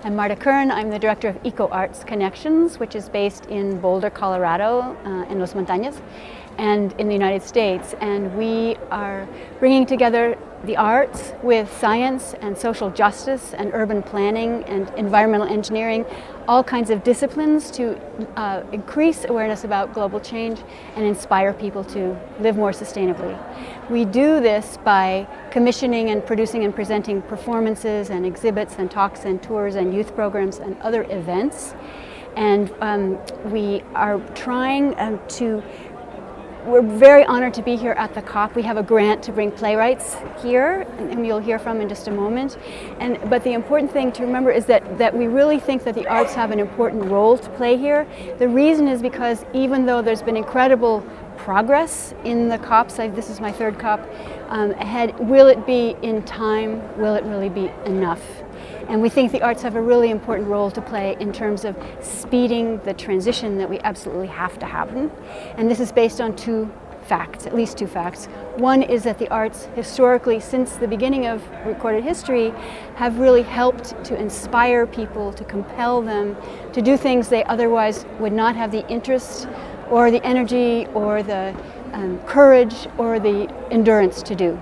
I'm Marda Kirn. I'm the director of EcoArts Connections, which is based in Boulder, Colorado, in Los Montañas, and in the United States. And we are bringing together the arts with science and social justice and urban planning and environmental engineering, all kinds of disciplines to increase awareness about global change and inspire people to live more sustainably. We do this by commissioning and producing and presenting performances and exhibits and talks and tours and youth programs and other events. And we are trying we're very honored to be here at the COP. We have a grant to bring playwrights here, and you'll hear from in just a moment. But the important thing to remember is that we really think that the arts have an important role to play here. The reason is because even though there's been incredible progress in the COPs, this is my third COP ahead, will it be in time? Will it really be enough? And we think the arts have a really important role to play in terms of speeding the transition that we absolutely have to happen. And this is based on two facts, at least two facts. One is that the arts historically, since the beginning of recorded history, have really helped to inspire people, to compel them to do things they otherwise would not have the interest or the energy or the courage or the endurance to do.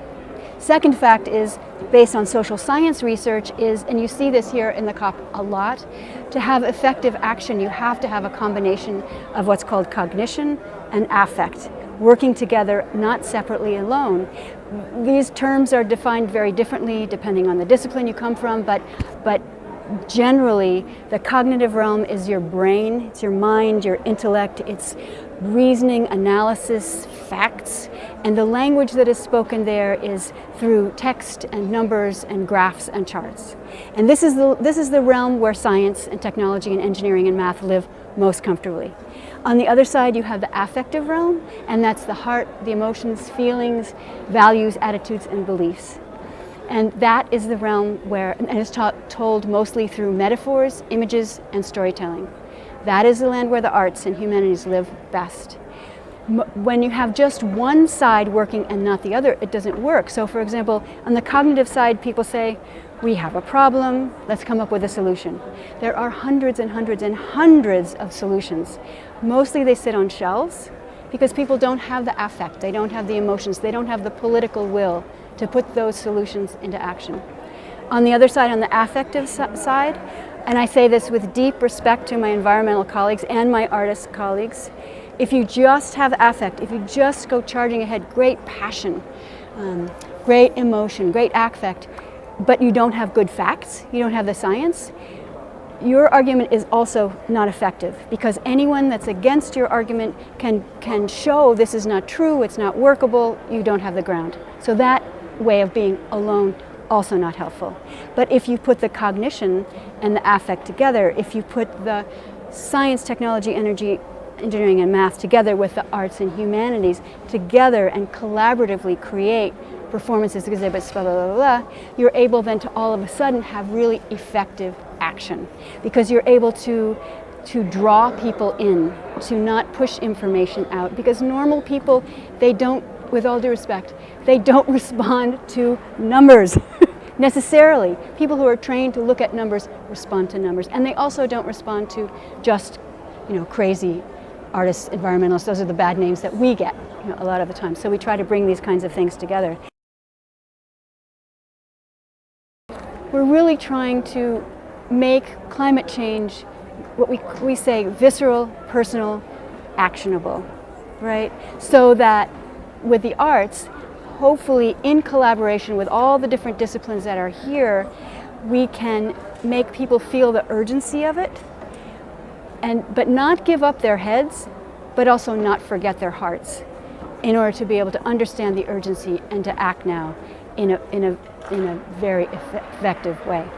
Second fact is, based on social science research, and you see this here in the COP a lot, to have effective action you have to have a combination of what's called cognition and affect, working together, not separately alone. These terms are defined very differently depending on the discipline you come from, but generally the cognitive realm is your brain, it's your mind, your intellect, it's reasoning, analysis, facts, and the language that is spoken there is through text and numbers and graphs and charts. And this is the realm where science and technology and engineering and math live most comfortably. On the other side you have the affective realm, and that's the heart, the emotions, feelings, values, attitudes, and beliefs. And that is the realm where, and it's told mostly through metaphors, images, and storytelling. That is the land where the arts and humanities live best. When you have just one side working and not the other, it doesn't work. So for example, on the cognitive side, people say, we have a problem, let's come up with a solution. There are hundreds and hundreds and hundreds of solutions. Mostly they sit on shelves because people don't have the affect, they don't have the emotions, they don't have the political will to put those solutions into action. On the other side, on the affective side, and I say this with deep respect to my environmental colleagues and my artist colleagues, if you just have affect, if you just go charging ahead, great passion, great emotion, great affect, but you don't have good facts, you don't have the science, your argument is also not effective, because anyone that's against your argument can show this is not true, it's not workable, you don't have the ground. So that way of being alone, also not helpful. But if you put the cognition and the affect together, if you put the science, technology, energy, engineering, and math together with the arts and humanities together and collaboratively create performances, exhibits, blah, blah, blah, blah, you're able then to all of a sudden have really effective action, because you're able to draw people in, to not push information out, because normal people, they don't, with all due respect, they don't respond to numbers necessarily. People who are trained to look at numbers respond to numbers, and they also don't respond to just, crazy artists, environmentalists. Those are the bad names that we get, a lot of the time. So we try to bring these kinds of things together. We're really trying to make climate change what we say visceral, personal, actionable, right? So that with the arts, hopefully in collaboration with all the different disciplines that are here, we can make people feel the urgency of it, but not give up their heads, but also not forget their hearts, in order to be able to understand the urgency and to act now in a very effective way.